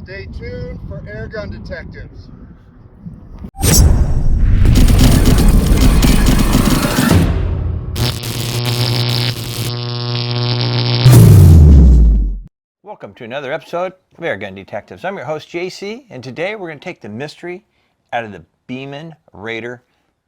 Stay tuned for Airgun Detectives. Welcome to another episode of Airgun Detectives. I'm your host, JC, and today we're going to take the mystery out of the Beeman RAIDER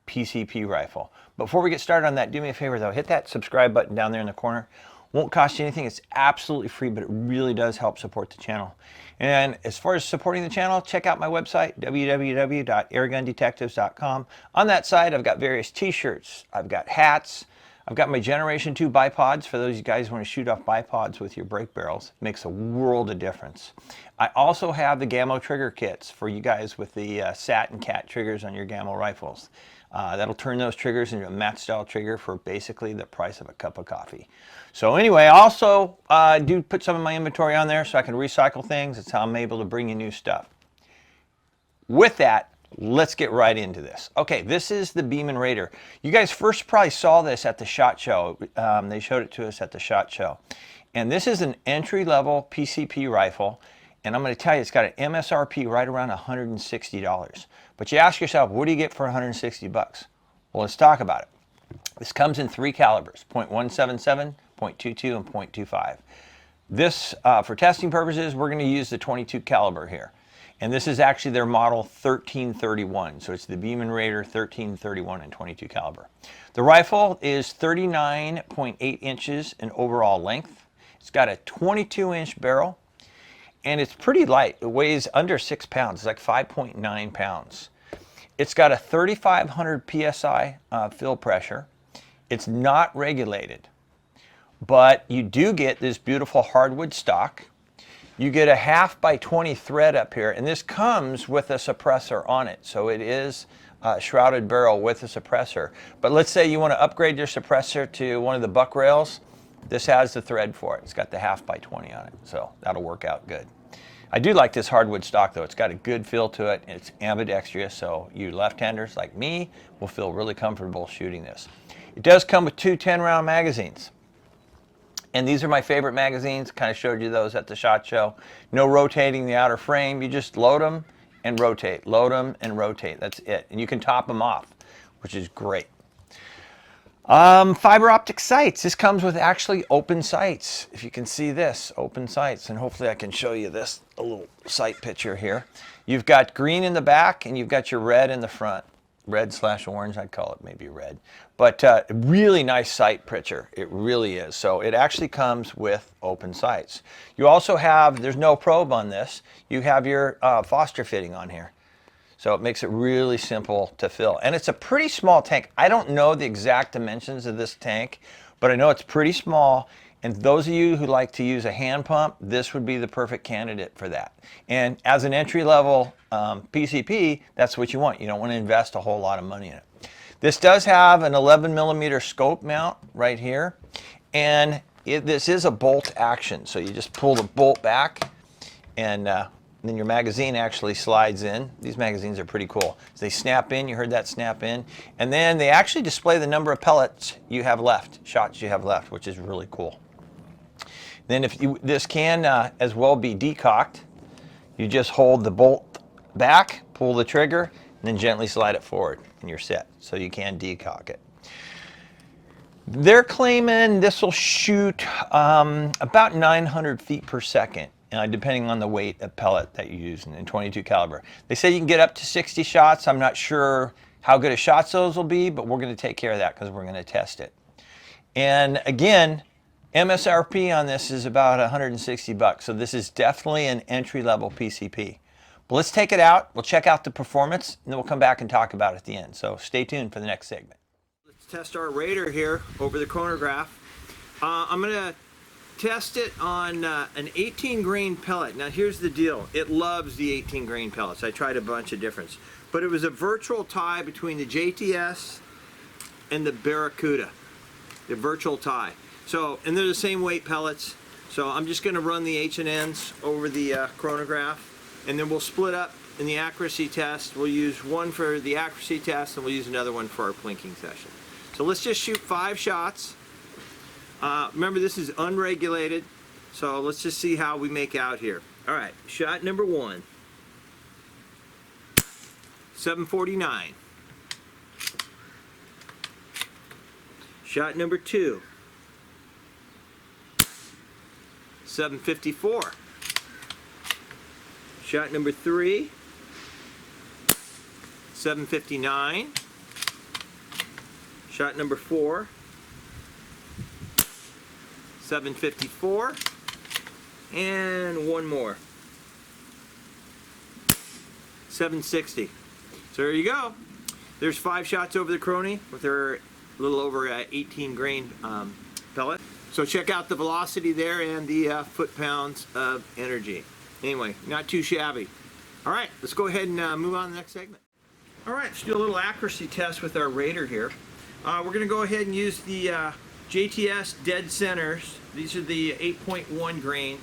PCP rifle. Before we get started on that, do me a favor though, hit that subscribe button down there in the corner. Won't cost you anything, it's absolutely free, but it really does help support the channel. And as far as supporting the channel, check out my website, www.airgundetectives.com. On that site, I've got various t-shirts, I've got hats, I've got my Generation 2 bipods for those of you guys who want to shoot off bipods with your brake barrels. It makes a world of difference. I also have the Gammo trigger kits for you guys with the SAT and CAT triggers on your Gammo rifles. That'll turn those triggers into a match style trigger for basically the price of a cup of coffee. So anyway, I also do put some of my inventory on there so I can recycle things. It's how I'm able to bring you new stuff. With that, let's get right into this. Okay, this is the Beeman RAIDER. You guys first probably saw this at the SHOT Show. They showed it to us at the SHOT Show. And this is an entry-level PCP rifle. And I'm going to tell you, it's got an MSRP right around $160. But you ask yourself, what do you get for 160 bucks? Well, let's talk about it. This comes in three calibers, .177, .22, and .25. This, for testing purposes, we're going to use the 22 caliber here. And this is actually their model 1331. So it's the Beeman RAIDER 1331 and 22 caliber. The rifle is 39.8 inches in overall length. It's got a 22-inch barrel. And it's pretty light. It weighs under 6 pounds. It's like 5.9 pounds. It's got a 3,500 PSI fill pressure. It's not regulated. But you do get this beautiful hardwood stock. You get a 1/2x20 thread up here, and this comes with a suppressor on it. So it is a shrouded barrel with a suppressor. But let's say you want to upgrade your suppressor to one of the buck rails. This has the thread for it. It's got the 1/2x20 on it, so that'll work out good. I do like this hardwood stock though. It's got a good feel to it. It's ambidextrous, so you left-handers like me will feel really comfortable shooting this. It does come with two 10-round magazines. And these are my favorite magazines. Kind of showed you those at the SHOT Show. No rotating the outer frame. You just load them and rotate. Load them and rotate. That's it. And you can top them off, which is great. Fiber optic sights. This comes with actually open sights. If you can see this, open sights. And hopefully I can show you this, a little sight picture here. You've got green in the back and you've got your red in the front. Red/orange, I'd call it maybe red. But really nice sight picture. It really is. So it actually comes with open sights. You also have, there's no probe on this. You have your Foster fitting on here. So it makes it really simple to fill. And it's a pretty small tank. I don't know the exact dimensions of this tank, but I know it's pretty small. And those of you who like to use a hand pump, this would be the perfect candidate for that. And as an entry-level PCP, that's what you want. You don't want to invest a whole lot of money in it. This does have an 11mm scope mount right here. And this is a bolt action. So you just pull the bolt back and then your magazine actually slides in. These magazines are pretty cool. So they snap in, you heard that snap in. And then they actually display the number of pellets you have left, shots you have left, which is really cool. Then this can as well be decocked. You just hold the bolt back, pull the trigger, and then gently slide it forward, and you're set. So you can decock it. They're claiming this will shoot about 900 feet per second, depending on the weight of pellet that you use in 22 caliber. They say you can get up to 60 shots. I'm not sure how good a shots those will be, but we're going to take care of that because we're going to test it. And again, MSRP on this is about 160 bucks. So this is definitely an entry-level PCP. But let's take it out. We'll check out the performance, and then we'll come back and talk about it at the end. So stay tuned for the next segment. Let's test our RAIDER here over the Chronograph. I'm going to test it on an 18 grain pellet. Now here's the deal. It loves the 18 grain pellets. I tried a bunch of different. But it was a virtual tie between the JTS and the Barracuda. The virtual tie. So, and they're the same weight pellets. So I'm just going to run the H&Ns over the chronograph, and then we'll split up in the accuracy test. We'll use one for the accuracy test, and we'll use another one for our plinking session. So let's just shoot 5 shots. Remember, this is unregulated. So let's just see how we make out here. All right, shot number 1. 749. Shot number 2. 754. Shot number 3. 759. Shot number 4. 754. And one more. 760. So there you go. There's 5 shots over the Chrony with their little over 18 grain pellet. So check out the velocity there and the foot-pounds of energy. Anyway, not too shabby. All right, let's go ahead and move on to the next segment. All right, let's do a little accuracy test with our Raider here. We're going to go ahead and use the JTS dead centers. These are the 8.1 grain.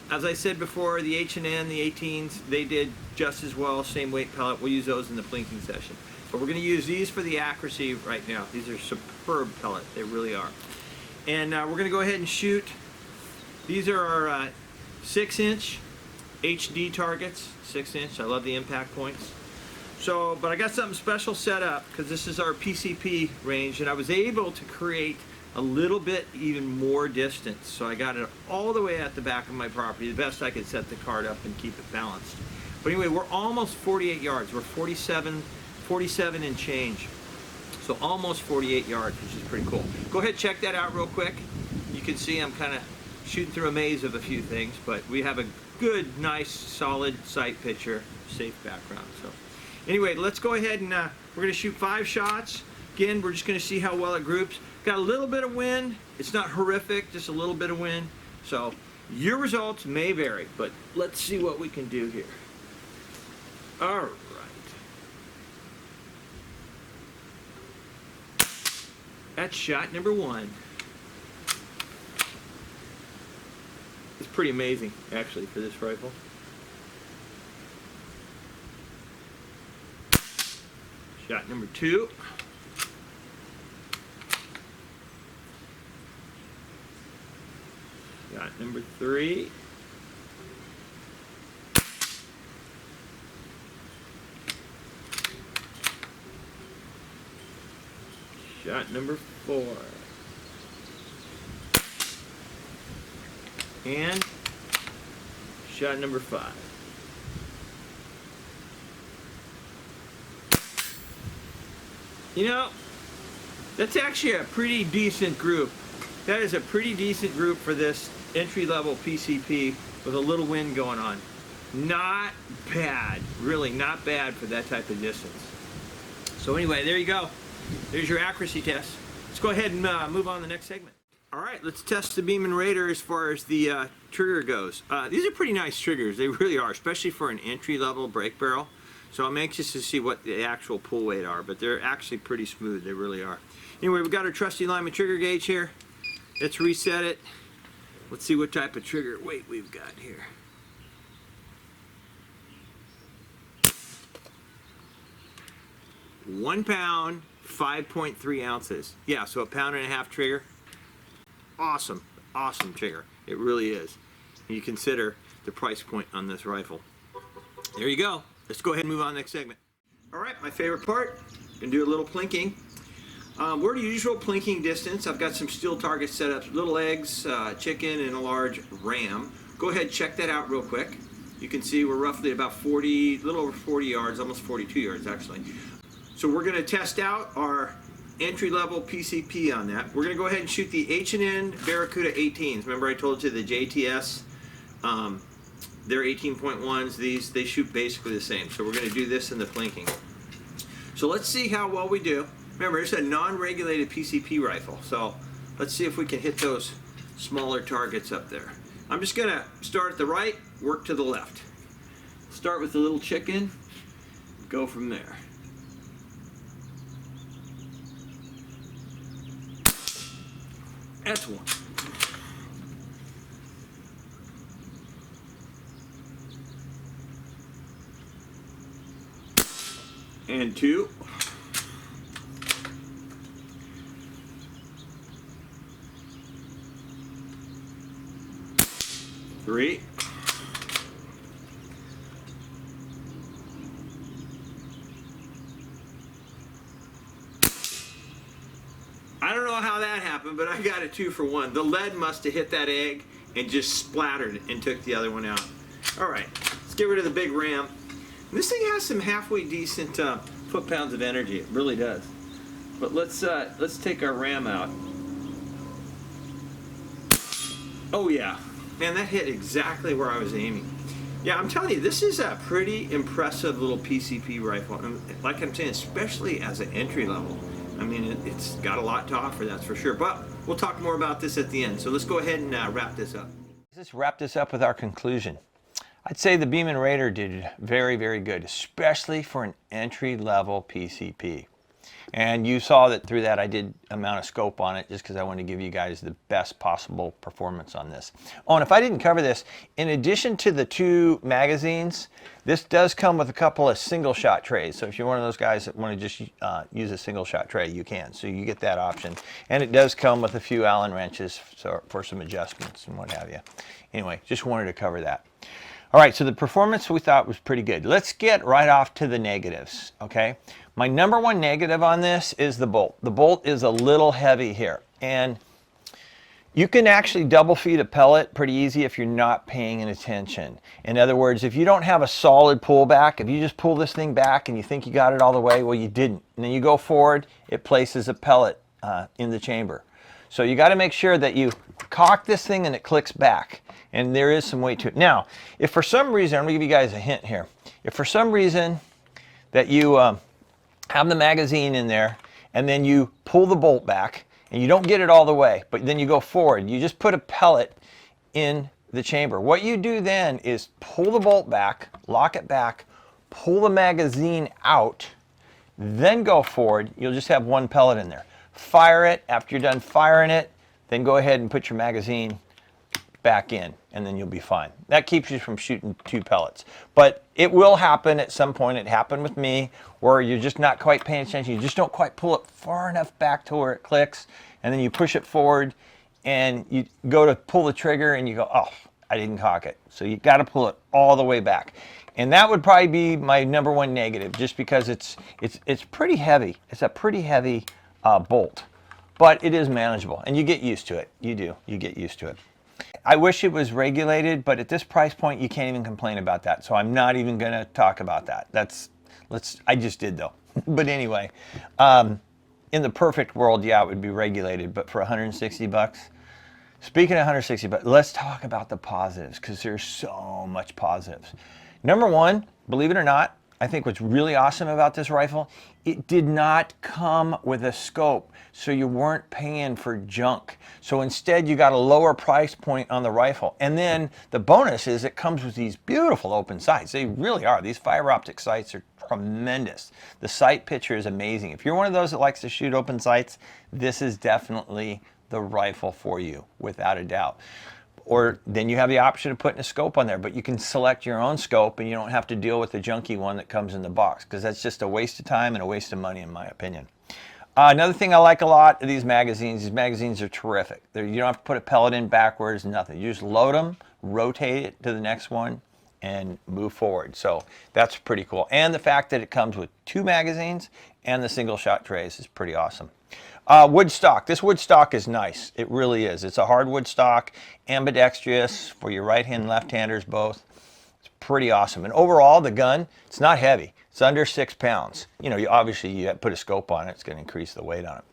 As I said before, the H&N, the 18s, they did just as well, same weight pellet. We'll use those in the plinking session. But we're going to use these for the accuracy right now. These are superb pellet, they really are. And we're going to go ahead and shoot. These are our 6-inch HD targets, 6-inch. I love the impact points. So, but I got something special set up because this is our PCP range, and I was able to create a little bit even more distance. So I got it all the way at the back of my property, the best I could set the card up and keep it balanced. But anyway, we're almost 48 yards. We're 47 and change. So almost 48 yards, which is pretty cool. Go ahead, check that out real quick. You can see I'm kind of shooting through a maze of a few things, but we have a good, nice, solid sight picture, safe background. So anyway, let's go ahead and we're going to shoot 5 shots. Again, we're just going to see how well it groups. Got a little bit of wind. It's not horrific, just a little bit of wind. So your results may vary, but let's see what we can do here. All right. That's shot number 1. It's pretty amazing, actually, for this rifle. Shot number 2. Shot number 3. Shot number 4. And shot number 5. You know, that's actually a pretty decent group. That is a pretty decent group for this entry-level PCP with a little wind going on. Not bad, really not bad for that type of distance. So anyway, there you go. There's your accuracy test. Let's go ahead and move on to the next segment. All right, let's test the Beeman RAIDER as far as the trigger goes. These are pretty nice triggers. They really are, especially for an entry-level brake barrel. So I'm anxious to see what the actual pull weight are, but they're actually pretty smooth. They really are. Anyway, we've got our trusty Lyman trigger gauge here. Let's reset it. Let's see what type of trigger weight we've got here. £1 pound, 5.3 ounces. Yeah, so a 1.5 pound trigger. Awesome, awesome trigger. It really is. You consider the price point on this rifle. There you go. Let's go ahead and move on to the next segment. All right, my favorite part. Gonna do a little plinking. We're the usual plinking distance. I've got some steel targets set up, little eggs, chicken, and a large ram. Go ahead, check that out real quick. You can see we're roughly about 40, a little over 40 yards, almost 42 yards actually. So we're gonna test out our entry-level PCP on that. We're gonna go ahead and shoot the H&N Barracuda 18s. Remember I told you the JTS, they're 18.1s. These, they shoot basically the same. So we're gonna do this in the plinking. So let's see how well we do. Remember, it's a non-regulated PCP rifle, so let's see if we can hit those smaller targets up there. I'm just gonna start at the right, work to the left. Start with the little chicken, go from there. That's 1. And 2. 3. I don't know how that happened, but I got a 2 for 1. The lead must have hit that egg and just splattered and took the other one out. All right, let's get rid of the big ram. This thing has some halfway decent foot-pounds of energy. It really does. But let's take our ram out. Oh yeah, man, that hit exactly where I was aiming. Yeah, I'm telling you, this is a pretty impressive little PCP rifle. And like I'm saying, especially as an entry level. I mean, it's got a lot to offer, that's for sure. But we'll talk more about this at the end. So let's go ahead and wrap this up. Let's wrap this up with our conclusion. I'd say the Beeman RAIDER did very, very good, especially for an entry-level PCP. And you saw that through that I did amount of scope on it just because I wanted to give you guys the best possible performance on this. Oh, and if I didn't cover this, in addition to the 2 magazines, this does come with a couple of single shot trays. So if you're one of those guys that want to just use a single shot tray, you can. So you get that option. And it does come with a few Allen wrenches for some adjustments and what have you. Anyway, just wanted to cover that. All right, so the performance we thought was pretty good. Let's get right off to the negatives, okay? My number 1 negative on this is the bolt. The bolt is a little heavy here, and you can actually double feed a pellet pretty easy if you're not paying attention. In other words, if you don't have a solid pullback, if you just pull this thing back and you think you got it all the way, well, you didn't. And then you go forward, it places a pellet in the chamber. So you got to make sure that you cock this thing and it clicks back. And there is some weight to it. Now, if for some reason, I'm going to give you guys a hint here. If for some reason that you have the magazine in there and then you pull the bolt back and you don't get it all the way, but then you go forward, you just put a pellet in the chamber. What you do then is pull the bolt back, lock it back, pull the magazine out, then go forward. You'll just have 1 pellet in there. Fire it. After you're done firing it, then go ahead and put your magazine back in, and then you'll be fine. That keeps you from shooting 2 pellets. But it will happen at some point. It happened with me where you're just not quite paying attention. You just don't quite pull it far enough back to where it clicks, and then you push it forward and you go to pull the trigger and you go, oh, I didn't cock it. So you got to pull it all the way back. And that would probably be my number 1 negative, just because it's pretty heavy. It's a pretty heavy bolt, but it is manageable and you get used to it. You do. You get used to it. I wish it was regulated, but at this price point, you can't even complain about that. So I'm not even going to talk about that. I just did though. But anyway, in the perfect world, yeah, it would be regulated. But for 160 bucks, speaking of 160 bucks, let's talk about the positives, because there's so much positives. Number 1, believe it or not, I think what's really awesome about this rifle, it did not come with a scope, so you weren't paying for junk. So instead, you got a lower price point on the rifle. And then the bonus is it comes with these beautiful open sights. They really are. These fiber optic sights are tremendous. The sight picture is amazing. If you're one of those that likes to shoot open sights, this is definitely the rifle for you, without a doubt. Or then you have the option of putting a scope on there, but you can select your own scope and you don't have to deal with the junky one that comes in the box, because that's just a waste of time and a waste of money, in my opinion. Another thing I like a lot of these magazines are terrific. You don't have to put a pellet in backwards, nothing. You just load them, rotate it to the next one, and move forward. So that's pretty cool. And the fact that it comes with 2 magazines and the single shot trays is pretty awesome. Wood stock. This wood stock is nice. It really is. It's a hardwood stock, ambidextrous for your right hand and left handers both. It's pretty awesome. And overall, the gun, it's not heavy. It's under 6 pounds. You know, obviously you put a scope on it, it's going to increase the weight on it.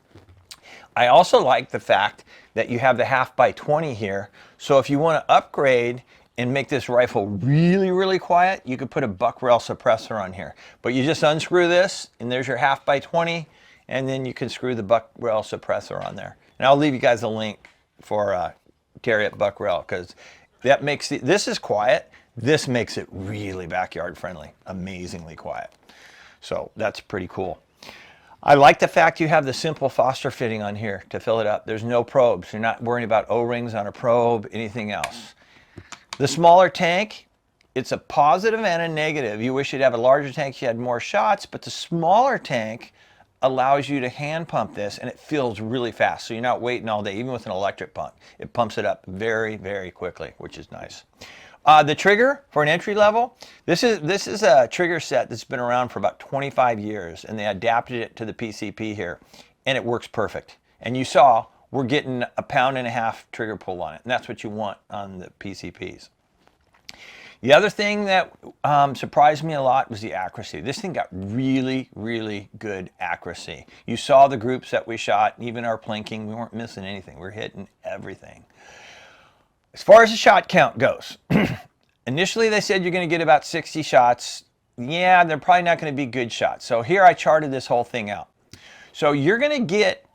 I also like the fact that you have the 1/2x20 here. So if you want to upgrade and make this rifle really, really quiet, you could put a buck rail suppressor on here. But you just unscrew this, and there's your 1/2x20. And then you can screw the buck rail suppressor on there. And I'll leave you guys a link for Target buck rail, because that makes this is quiet. This makes it really backyard friendly, amazingly quiet. So that's pretty cool. I like the fact you have the simple Foster fitting on here to fill it up. There's no probes. You're not worrying about O-rings on a probe, anything else. The smaller tank, it's a positive and a negative. You wish you'd have a larger tank, you had more shots, but the smaller tank allows you to hand pump this, and it fills really fast. So you're not waiting all day, even with an electric pump. It pumps it up very, very quickly, which is nice. The trigger for an entry level, this is a trigger set that's been around for about 25 years, and they adapted it to the PCP here, and it works perfect. And you saw we're getting 1.5 pound trigger pull on it, and that's what you want on the PCPs. The other thing that surprised me a lot was the accuracy. This thing got really, really good accuracy. You saw the groups that we shot, even our plinking, we weren't missing anything. We're hitting everything. As far as the shot count goes, initially they said you're going to get about 60 shots. Yeah, they're probably not going to be good shots. So here I charted this whole thing out. So you're going to get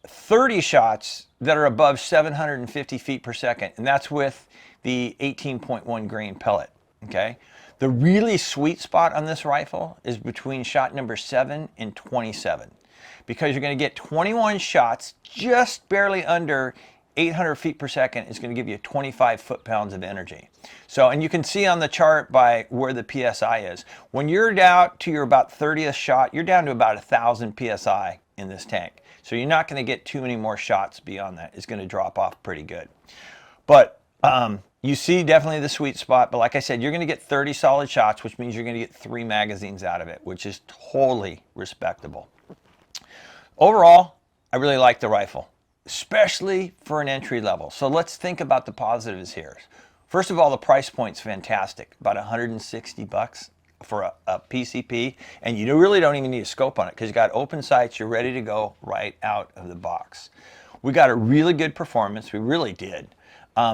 30 shots that are above 750 feet per second, and that's with the 18.1 grain pellet. Okay, the really sweet spot on this rifle is between shot number 7 and 27, because you're going to get 21 shots just barely under 800 feet per second. Is going to give you 25 foot-pounds of energy. So, and you can see on the chart by where the PSI is. When you're down to your about 30th shot, you're down to about 1,000 PSI in this tank. So you're not going to get too many more shots beyond that. It's going to drop off pretty good. But you see definitely the sweet spot, but like I said, you're going to get 30 solid shots, which means you're going to get 3 magazines out of it, which is totally respectable. Overall, I really like the rifle, especially for an entry level. So let's think about the positives here. First of all, the price point's fantastic, about 160 bucks for a PCP, and you really don't even need a scope on it because you got open sights, you're ready to go right out of the box. We got a really good performance, we really did.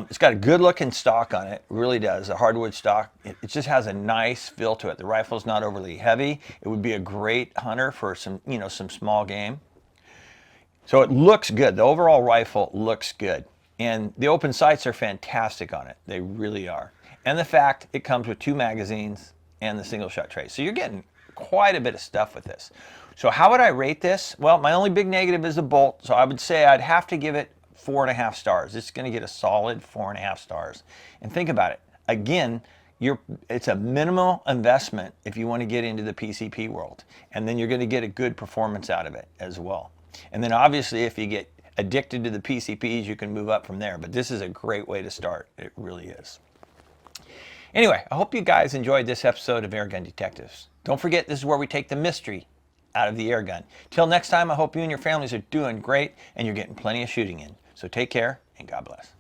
It's got a good looking stock on it, really does, a hardwood stock. It just has a nice feel to it. The rifle's not overly heavy. It would be a great hunter for some, some small game. So it looks good. The overall rifle looks good. And the open sights are fantastic on it. They really are. And the fact it comes with 2 magazines and the single shot tray. So you're getting quite a bit of stuff with this. So how would I rate this? Well, my only big negative is the bolt. So I would say I'd have to give it 4.5 stars. It's going to get a solid 4.5 stars. And think about it. Again, it's a minimal investment if you want to get into the PCP world. And then you're going to get a good performance out of it as well. And then obviously if you get addicted to the PCPs, you can move up from there. But this is a great way to start. It really is. Anyway, I hope you guys enjoyed this episode of Airgun Detectives. Don't forget, this is where we take the mystery out of the air gun. Till next time, I hope you and your families are doing great and you're getting plenty of shooting in. So take care and God bless.